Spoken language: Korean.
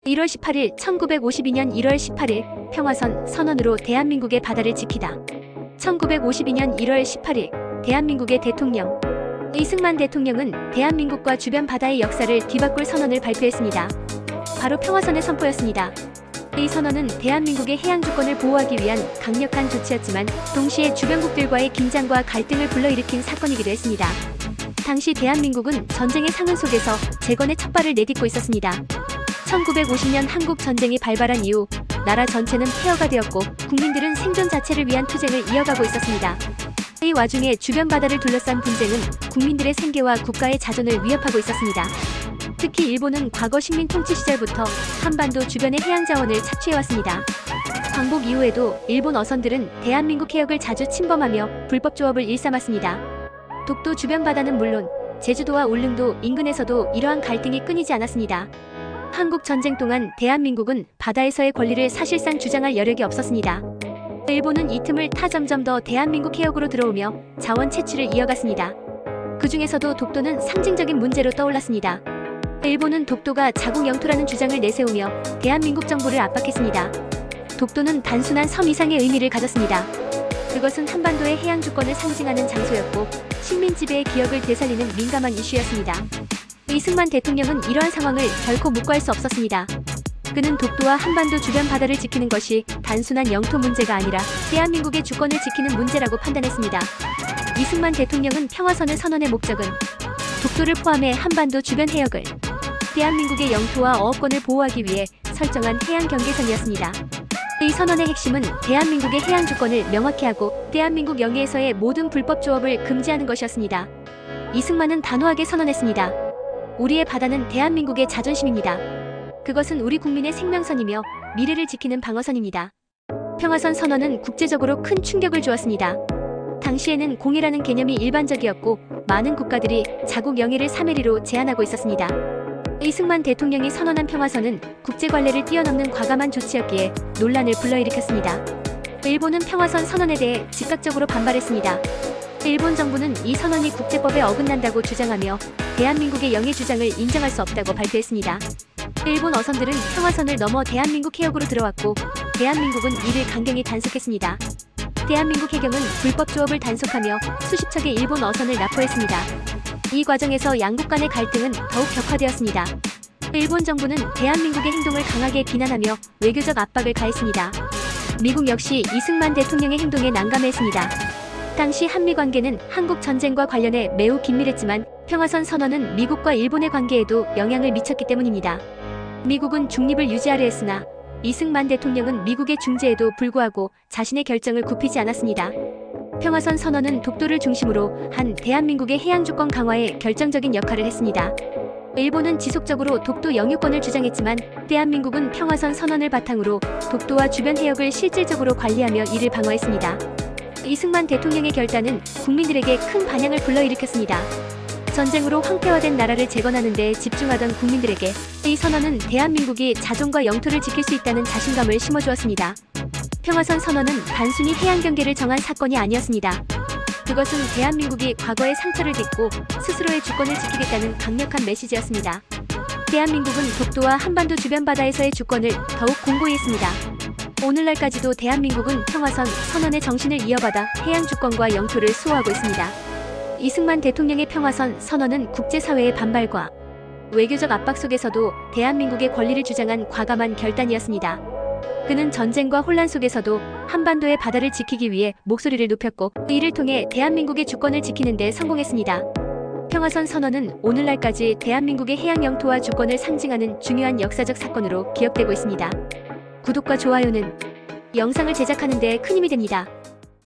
1월 18일 1952년 1월 18일 평화선 선언으로 대한민국의 바다를 지키다. 1952년 1월 18일 대한민국의 대통령 이승만 대통령은 대한민국과 주변 바다의 역사를 뒤바꿀 선언을 발표했습니다. 바로 평화선의 선포였습니다. 이 선언은 대한민국의 해양 주권을 보호하기 위한 강력한 조치였지만 동시에 주변국들과의 긴장과 갈등을 불러일으킨 사건이기도 했습니다. 당시 대한민국은 전쟁의 상흔 속에서 재건의 첫 발을 내딛고 있었습니다. 1950년 한국 전쟁이 발발한 이후 나라 전체는 폐허가 되었고 국민들은 생존 자체를 위한 투쟁을 이어가고 있었습니다. 이 와중에 주변 바다를 둘러싼 분쟁은 국민들의 생계와 국가의 자존을 위협하고 있었습니다. 특히 일본은 과거 식민 통치 시절부터 한반도 주변의 해양 자원을 착취해왔습니다. 광복 이후에도 일본 어선들은 대한민국 해역을 자주 침범하며 불법 조업을 일삼았습니다. 독도 주변 바다는 물론 제주도와 울릉도 인근에서도 이러한 갈등이 끊이지 않았습니다. 한국 전쟁 동안 대한민국은 바다에서의 권리를 사실상 주장할 여력이 없었습니다. 일본은 이 틈을 타 점점 더 대한민국 해역으로 들어오며 자원 채취를 이어갔습니다. 그 중에서도 독도는 상징적인 문제로 떠올랐습니다. 일본은 독도가 자국 영토라는 주장을 내세우며 대한민국 정부를 압박했습니다. 독도는 단순한 섬 이상의 의미를 가졌습니다. 그것은 한반도의 해양 주권을 상징하는 장소였고 식민 지배의 기억을 되살리는 민감한 이슈였습니다. 이승만 대통령은 이러한 상황을 결코 묵과할 수 없었습니다. 그는 독도와 한반도 주변 바다를 지키는 것이 단순한 영토 문제가 아니라 대한민국의 주권을 지키는 문제라고 판단했습니다. 이승만 대통령은 평화선을 선언의 목적은 독도를 포함해 한반도 주변 해역을 대한민국의 영토와 어업권을 보호하기 위해 설정한 해양 경계선이었습니다. 이 선언의 핵심은 대한민국의 해양 주권을 명확히 하고 대한민국 영해에서의 모든 불법 조업을 금지하는 것이었습니다. 이승만은 단호하게 선언했습니다. 우리의 바다는 대한민국의 자존심입니다. 그것은 우리 국민의 생명선이며 미래를 지키는 방어선입니다. 평화선 선언은 국제적으로 큰 충격을 주었습니다. 당시에는 공해라는 개념이 일반적이었고 많은 국가들이 자국 영해를 3해리로 제한하고 있었습니다. 이승만 대통령이 선언한 평화선은 국제관례를 뛰어넘는 과감한 조치였기에 논란을 불러일으켰습니다. 일본은 평화선 선언에 대해 즉각적으로 반발했습니다. 일본 정부는 이 선언이 국제법에 어긋난다고 주장하며 대한민국의 영해 주장을 인정할 수 없다고 발표했습니다. 일본 어선들은 평화선을 넘어 대한민국 해역으로 들어왔고 대한민국은 이를 강경히 단속했습니다. 대한민국 해경은 불법 조업을 단속하며 수십 척의 일본 어선을 납포했습니다. 이 과정에서 양국 간의 갈등은 더욱 격화되었습니다. 일본 정부는 대한민국의 행동을 강하게 비난하며 외교적 압박을 가했습니다. 미국 역시 이승만 대통령의 행동에 난감했습니다. 당시 한미 관계는 한국 전쟁과 관련해 매우 긴밀했지만 평화선 선언은 미국과 일본의 관계에도 영향을 미쳤기 때문입니다. 미국은 중립을 유지하려 했으나 이승만 대통령은 미국의 중재에도 불구하고 자신의 결정을 굽히지 않았습니다. 평화선 선언은 독도를 중심으로 한 대한민국의 해양 주권 강화에 결정적인 역할을 했습니다. 일본은 지속적으로 독도 영유권을 주장했지만 대한민국은 평화선 선언을 바탕으로 독도와 주변 해역을 실질적으로 관리하며 이를 방어했습니다. 이승만 대통령의 결단은 국민들에게 큰 반향을 불러일으켰습니다. 전쟁으로 황폐화된 나라를 재건하는 데 집중하던 국민들에게 이 선언은 대한민국이 자존과 영토를 지킬 수 있다는 자신감을 심어주었습니다. 평화선 선언은 단순히 해양 경계를 정한 사건이 아니었습니다. 그것은 대한민국이 과거의 상처를 딛고 스스로의 주권을 지키겠다는 강력한 메시지였습니다. 대한민국은 독도와 한반도 주변 바다에서의 주권을 더욱 공고히 했습니다. 오늘날까지도 대한민국은 평화선 선언의 정신을 이어받아 해양 주권과 영토를 수호하고 있습니다. 이승만 대통령의 평화선 선언은 국제사회의 반발과 외교적 압박 속에서도 대한민국의 권리를 주장한 과감한 결단이었습니다. 그는 전쟁과 혼란 속에서도 한반도의 바다를 지키기 위해 목소리를 높였고 이를 통해 대한민국의 주권을 지키는 데 성공했습니다. 평화선 선언은 오늘날까지 대한민국의 해양 영토와 주권을 상징하는 중요한 역사적 사건으로 기억되고 있습니다. 구독과 좋아요는 영상을 제작하는 데 큰 힘이 됩니다.